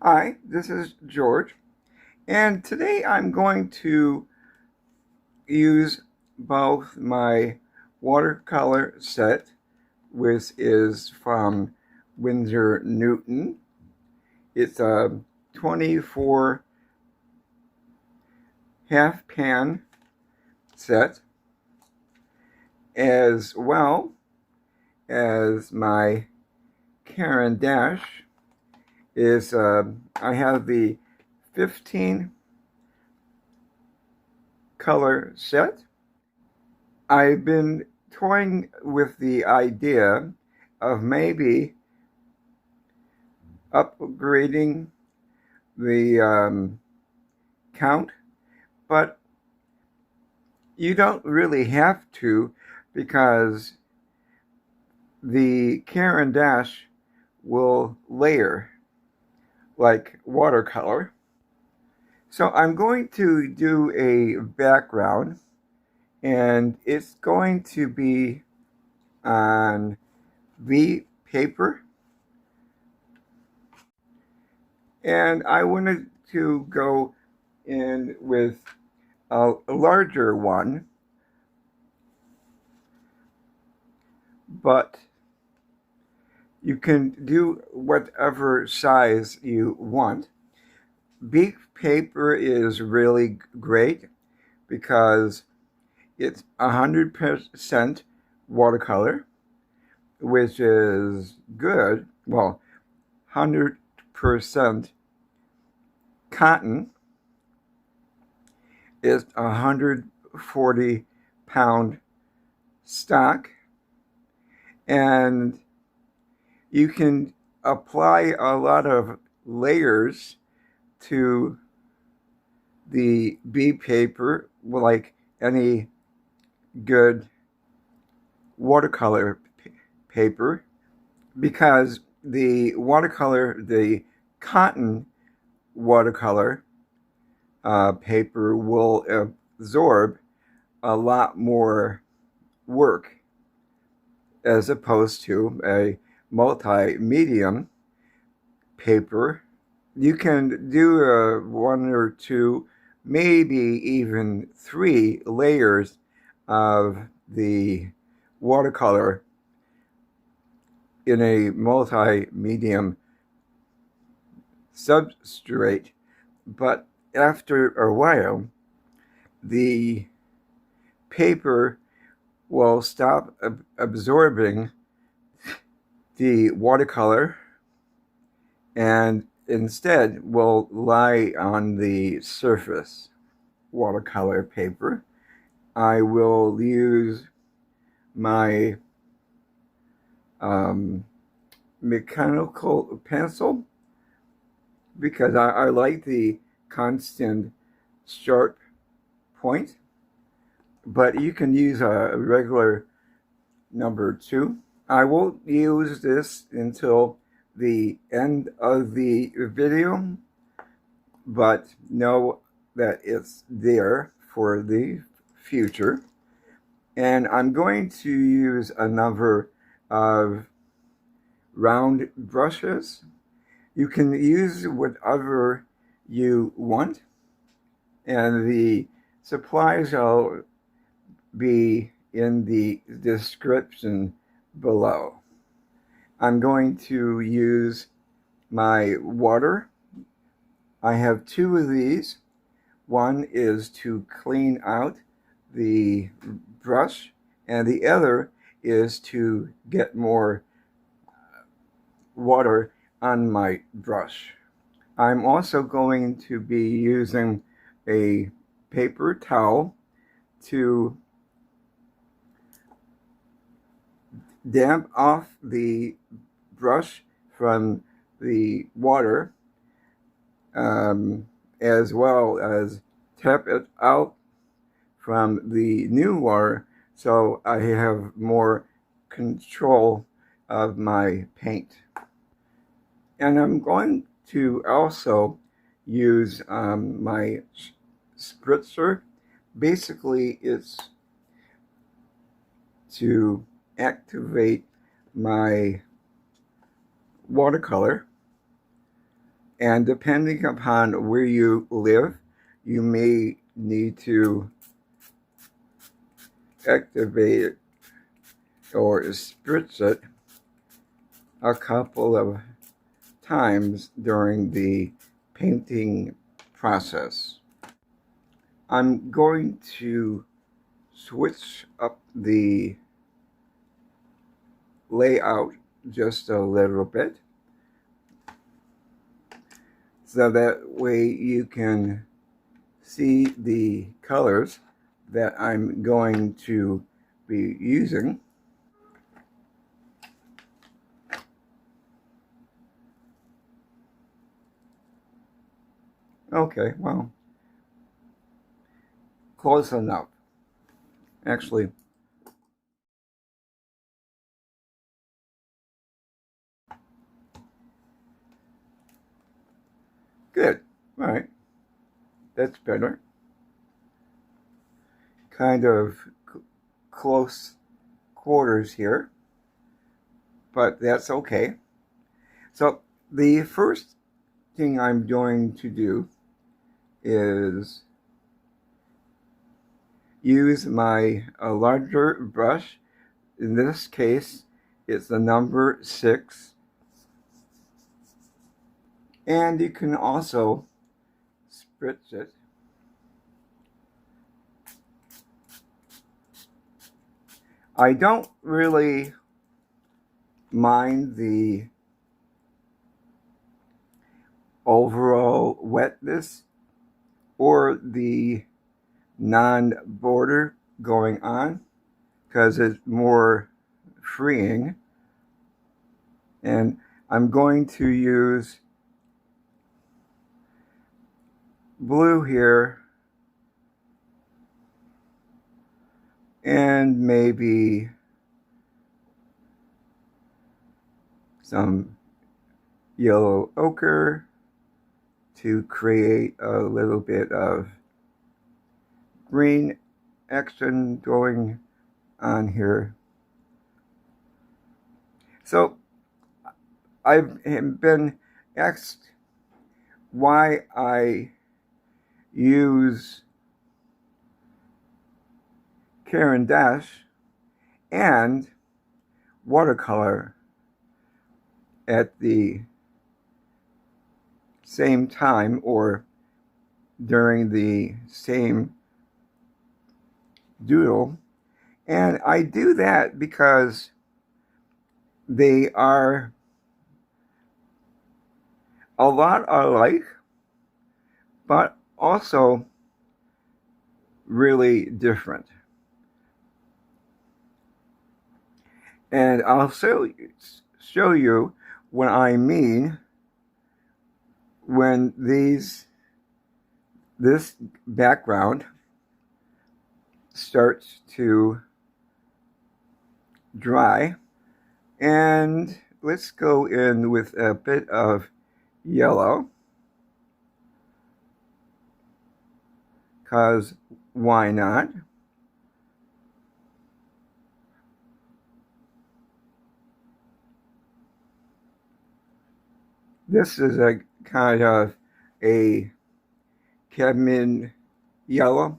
Hi, this is George, and today I'm going to use both my watercolor set, which is from Winsor Newton. It's a 24 half pan set, as well as my Caran d'Ache. I have the 15 color set. I've been toying with the idea of maybe upgrading the count, but you don't really have to, because the Caran d'Ache will layer like watercolor. So I'm going to do a background, and it's going to be on V paper. And I wanted to go in with a larger one, but you can do whatever size you want. Beef paper is really great because it's 100% watercolor, which is good. Well, 100% cotton is 140-pound stock, and you can apply a lot of layers to the bee paper, like any good watercolor paper, because the cotton watercolor paper will absorb a lot more work as opposed to a multi-medium paper. You can do one or two, maybe even 3 layers of the watercolor in a multi-medium substrate, but after a while, the paper will stop absorbing the watercolor and instead will lie on the surface watercolor paper. I will use my mechanical pencil because I like the constant sharp point, but you can use a regular number 2. I won't use this until the end of the video, but know that it's there for the future. And I'm going to use a number of round brushes. You can use whatever you want, and the supplies will be in the description below. I'm going to use my water. I have 2 of these. One is to clean out the brush, and the other is to get more water on my brush. I'm also going to be using a paper towel to damp off the brush from the water, as well as tap it out from the new water, so I have more control of my paint. And I'm going to also use my spritzer. Basically, it's to activate my watercolor, And depending upon where you live, you may need to activate it or spritz it a couple of times during the painting process. I'm going to switch up the layout just a little bit so that way you can see the colors that I'm going to be using. Okay, well, close enough. Actually, good. All right, that's better. Kind of close quarters here, but that's okay. So the first thing I'm going to do is use my larger brush. In this case, it's the number 6. And you can also spritz it. I don't really mind the overall wetness or the non-border going on because it's more freeing. And I'm going to use blue here and maybe some yellow ochre to create a little bit of green action going on here. So I've been asked why I use Caran d'Ache and watercolor at the same time or during the same doodle. And I do that because they are a lot alike, but also really different. And I'll show you what I mean when this background starts to dry. And let's go in with a bit of yellow, because why not? This is a kind of a cadmium yellow.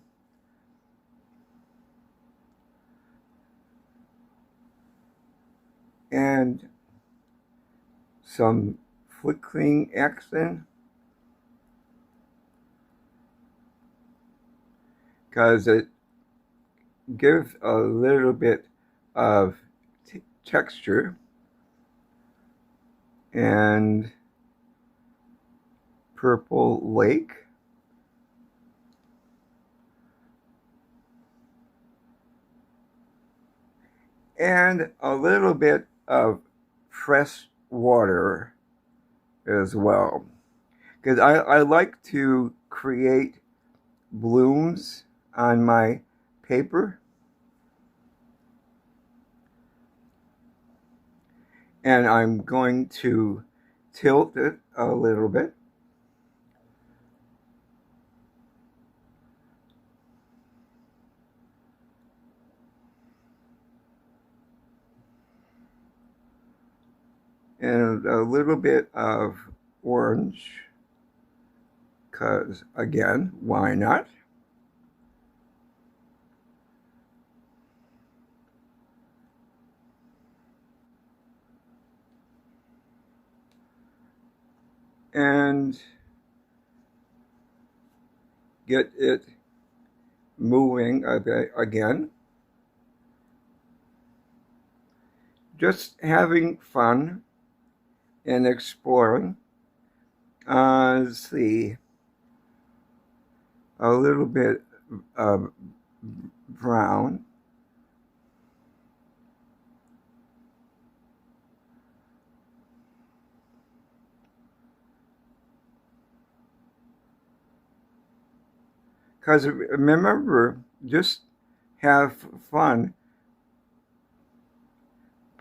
And some flickering accent, because it gives a little bit of texture. And purple lake. And a little bit of fresh water as well. Because I like to create blooms on my paper. And I'm going to tilt it a little bit. And a little bit of orange. because, again, why not? And get it moving a bit again. Just having fun and exploring. Let's see, a little bit of brown. Because remember, just have fun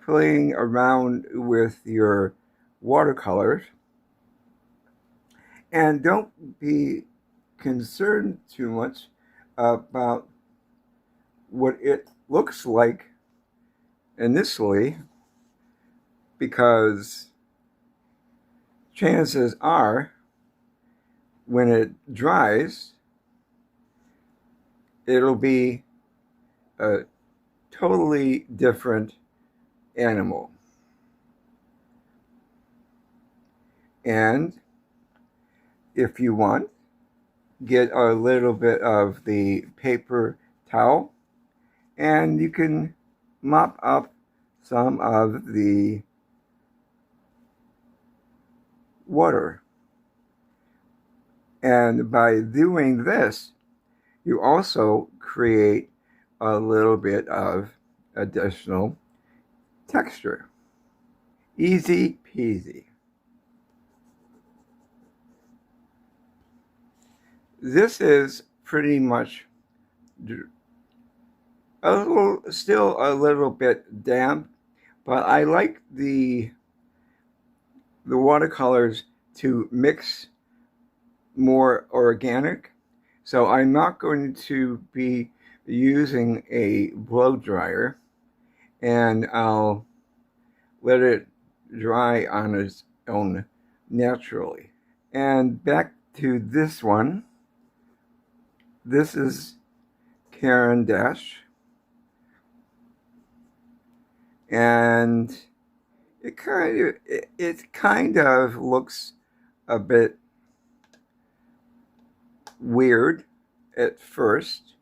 playing around with your watercolors. And don't be concerned too much about what it looks like initially, because chances are when it dries, it'll be a totally different animal. And if you want, get a little bit of the paper towel and you can mop up some of the water. And by doing this, you also create a little bit of additional texture. Easy peasy. This is pretty much still a little bit damp, but I like the watercolors to mix more organic. So I'm not going to be using a blow dryer, and I'll let it dry on its own naturally. And back to this one. This is Karen Dash. And it kind of looks a bit weird at first.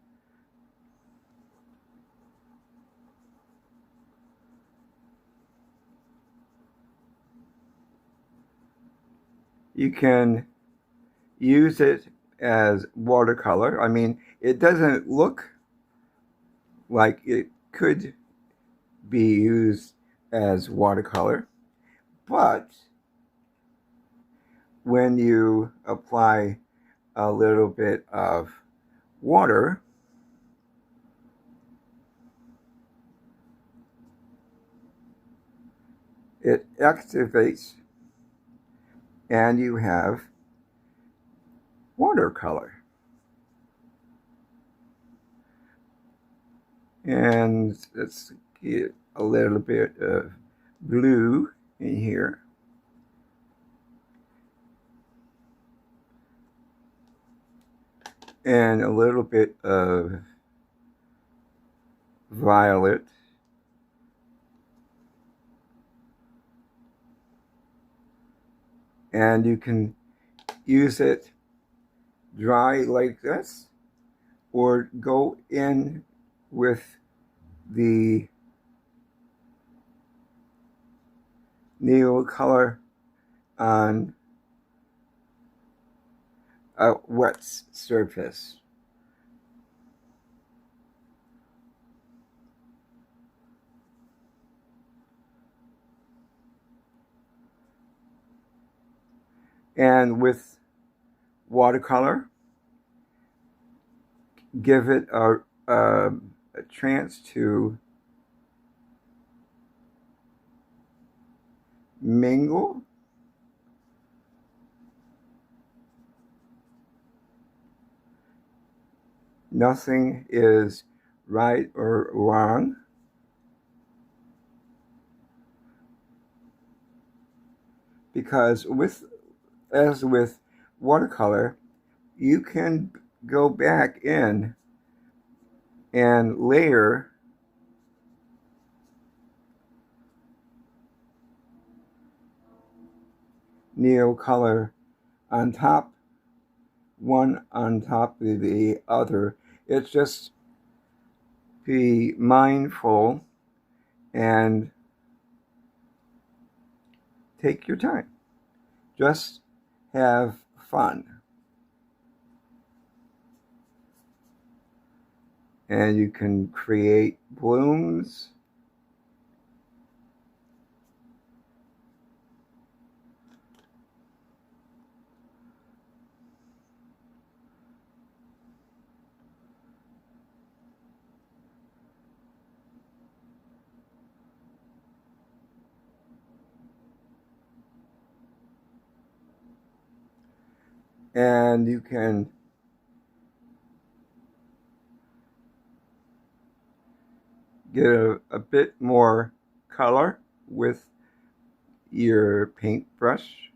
You can use it as watercolor. I mean, it doesn't look like it could be used as watercolor, but when you apply a little bit of water, it activates and you have watercolor. And let's get a little bit of blue in here. And a little bit of violet. And you can use it dry like this, or go in with the neon color on a wet surface. And with watercolor, give it a chance to mingle. Nothing is right or wrong. Because as with watercolor, you can go back in and layer neo color on top, one on top of the other. It's just be mindful and take your time. Just have fun. And you can create blooms. And you can get a bit more color with your paintbrush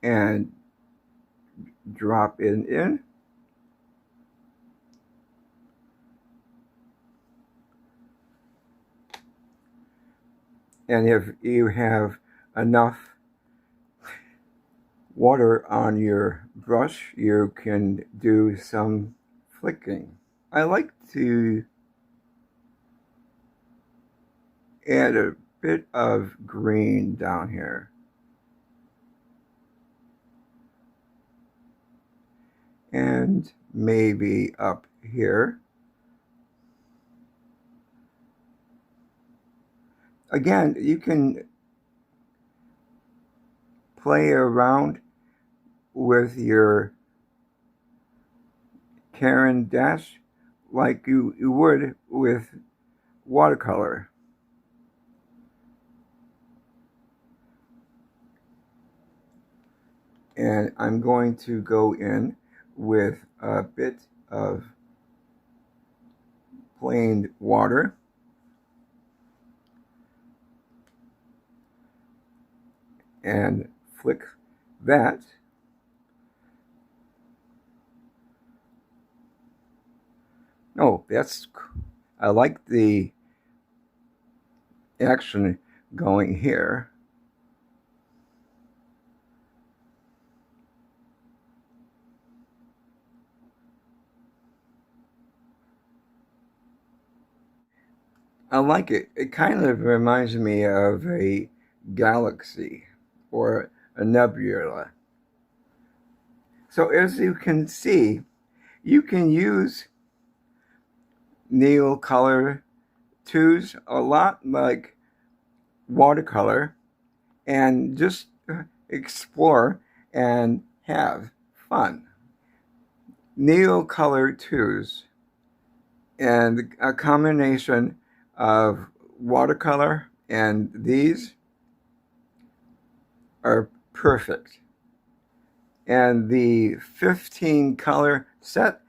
and drop it in. And if you have enough water on your brush, you can do some flicking. I like to add a bit of green down here. And maybe up here. Again, you can play around with your Caran dash like you would with watercolor. And I'm going to go in with a bit of plain water. And flick that. Oh, I like the action going here. I like it. It kind of reminds me of a galaxy or a nebula. So as you can see, you can use Neo color 2s a lot like watercolor and just explore and have fun. Neo color 2s and a combination of watercolor and these are perfect. And the 15 color set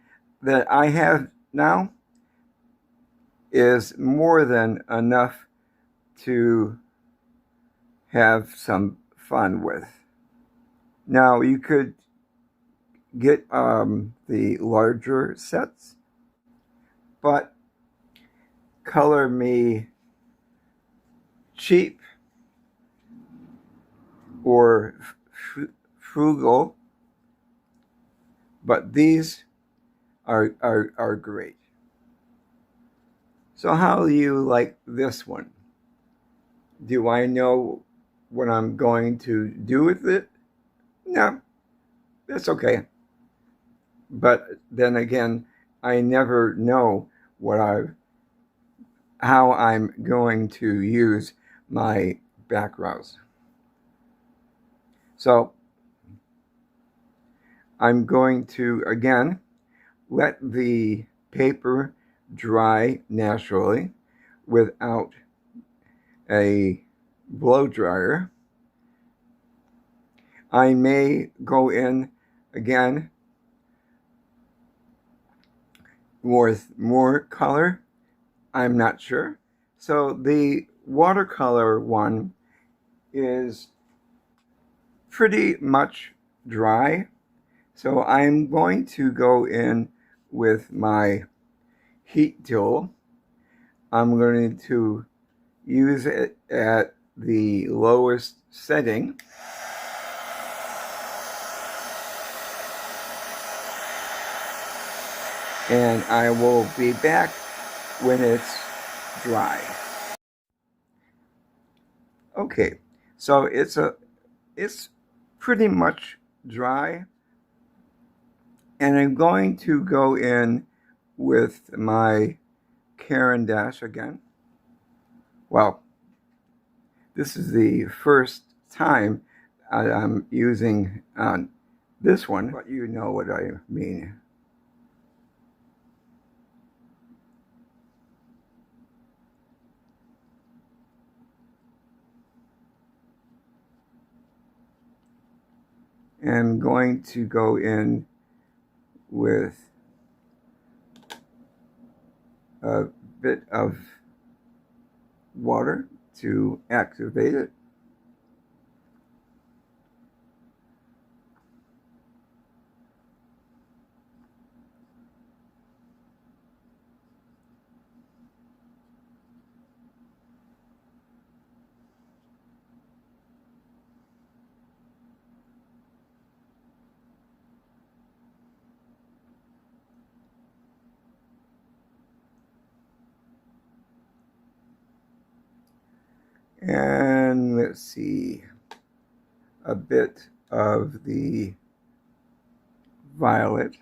that I have now is more than enough to have some fun with. Now you could get the larger sets, but color me cheap or frugal, but these are great. So how do you like this one? Do I know what I'm going to do with it? No, that's okay. But then again, I never know how I'm going to use my backgrounds. So I'm going to, again, let the paper dry naturally without a blow dryer. I may go in again with more color. I'm not sure. So the watercolor one is pretty much dry. So I'm going to go in with my heat tool. I'm going to use it at the lowest setting. And I will be back when it's dry. Okay, so it's pretty much dry. And I'm going to go in with my Caran d'Ache again. Well, this is the first time I'm using this one, but you know what I mean. I'm going to go in with a bit of water to activate it. And let's see, a bit of the violet.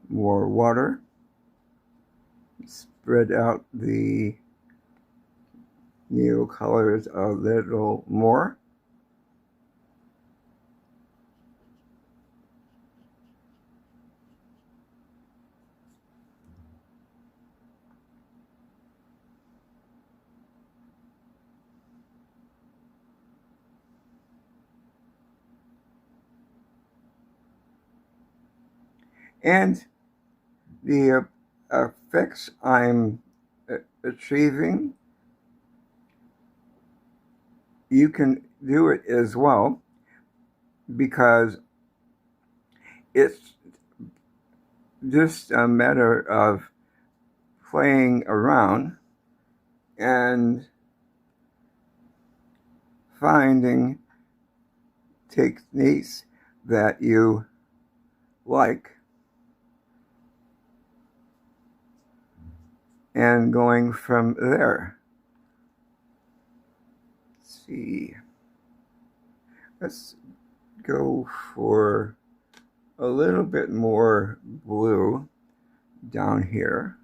More water. Spread out the neutral colors a little more. And the effects I'm achieving, you can do it as well, because it's just a matter of playing around and finding techniques that you like and going from there. Let's see. Let's go for a little bit more blue down here.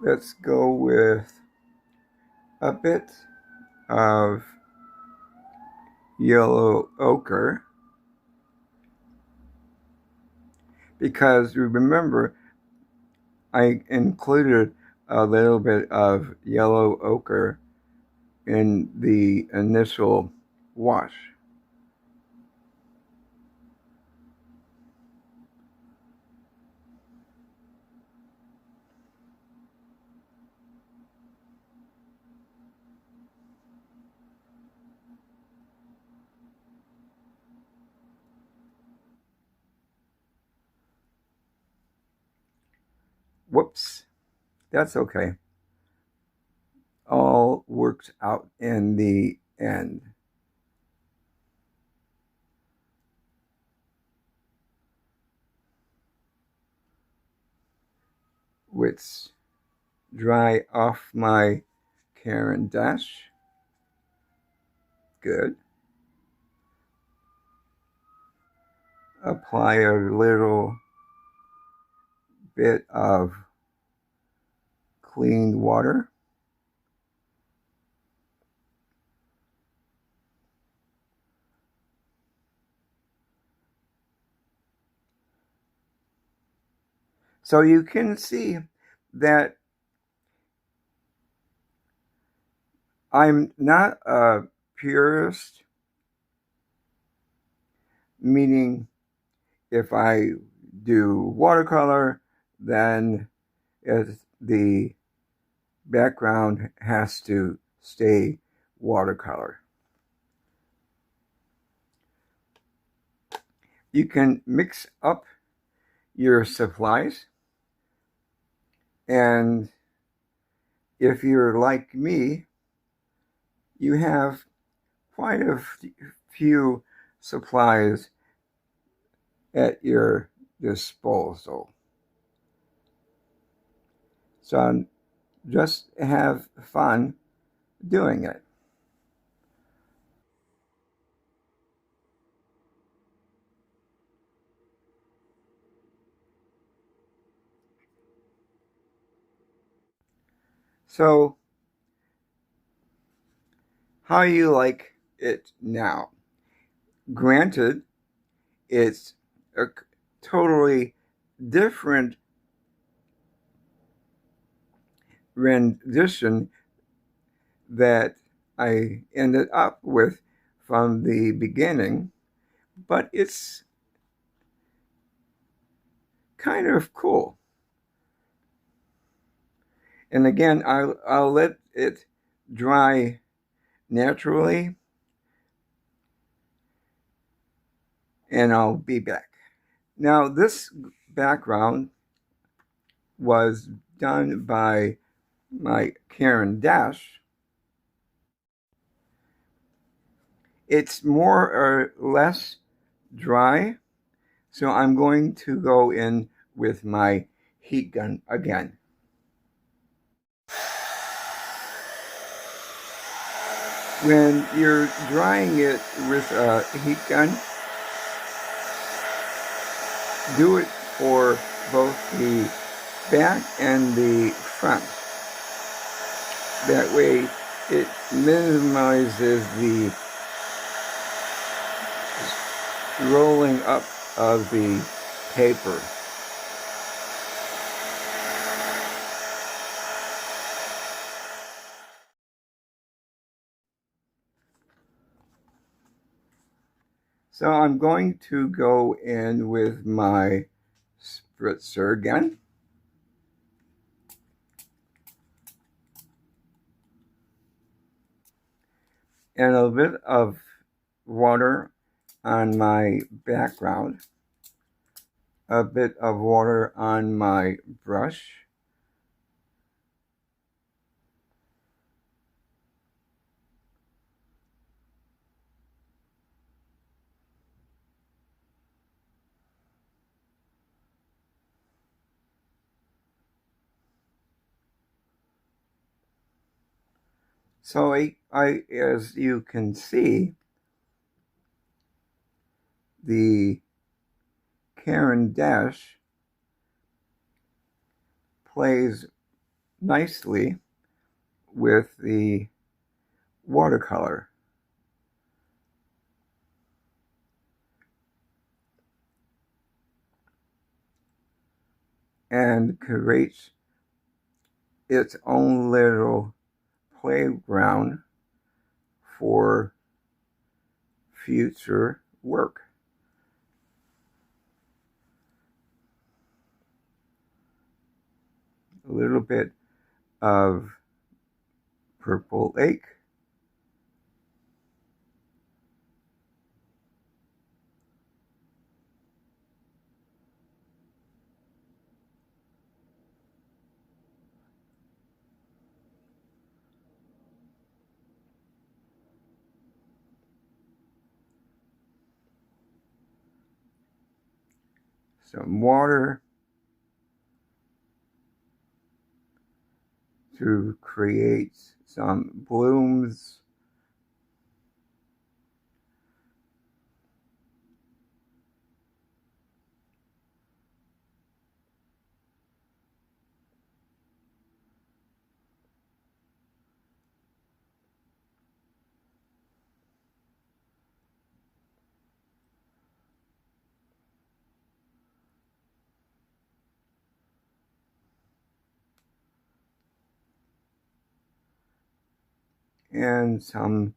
Let's go with a bit of yellow ochre, because remember I included a little bit of yellow ochre in the initial wash. Whoops, that's okay. All worked out in the end. Let's dry off my Caran d'Ache. Good. Apply a little bit of clean water. So you can see that I'm not a purist, meaning if I do watercolor, then the background has to stay watercolor. You can mix up your supplies, and if you're like me, you have quite a few supplies at your disposal. So just have fun doing it. So, how you like it now? Granted, it's a totally different rendition that I ended up with from the beginning, but it's kind of cool. And again, I'll let it dry naturally, and I'll be back. Now, this background was done by my Karen Dash. It's more or less dry, so I'm going to go in with my heat gun again. When you're drying it with a heat gun, do it for both the back and the front. That way it minimizes the rolling up of the paper. So I'm going to go in with my spritzer again. And a bit of water on my background. A bit of water on my brush. So as you can see, the Karen Dash plays nicely with the watercolor. And creates its own little playground for future work. A little bit of purple lake. Some water to create some blooms. and some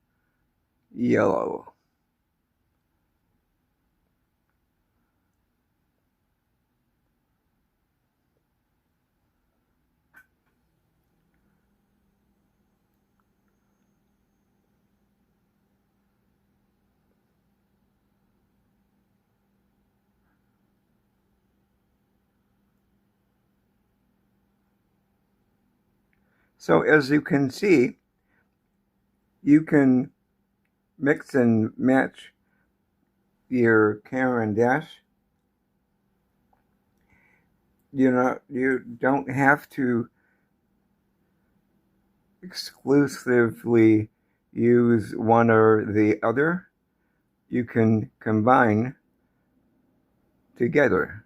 yellow. So as you can see, you can mix and match your Caran d'Ache. You don't have to exclusively use one or the other. You can combine together.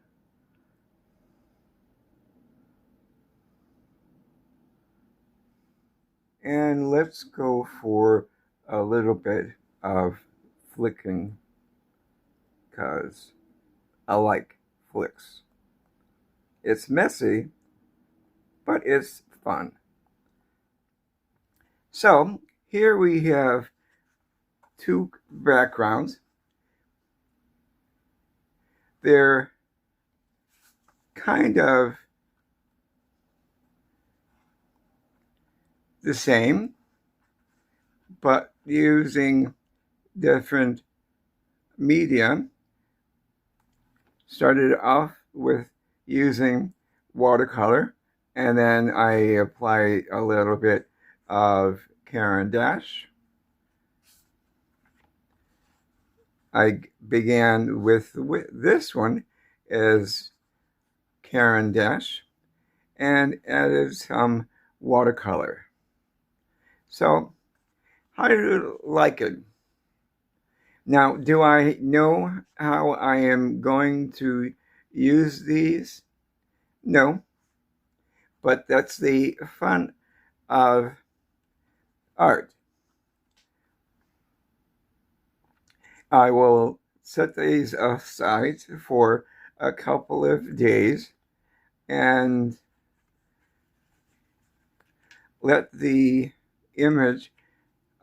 And let's go for a little bit of flicking, because I like flicks. It's messy, but it's fun. So here we have two backgrounds. They're kind of the same, but using different media. Started off with using watercolor, and then I applied a little bit of Caran d'Ache. I began with this one as Caran d'Ache and added some watercolor. So, how do you like it? Now, do I know how I am going to use these? No, but that's the fun of art. I will set these aside for a couple of days and let the image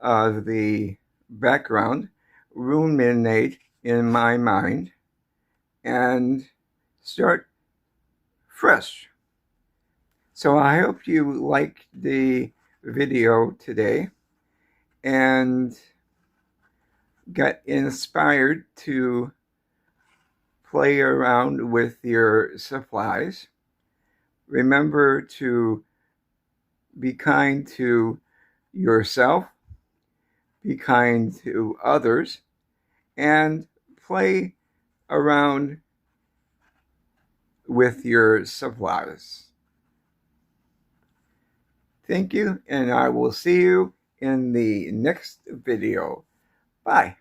of the background ruminate in my mind and start fresh. So I hope you liked the video today and got inspired to play around with your supplies. Remember to be kind to yourself, be kind to others, and play around with your supplies. Thank you, and I will see you in the next video. Bye.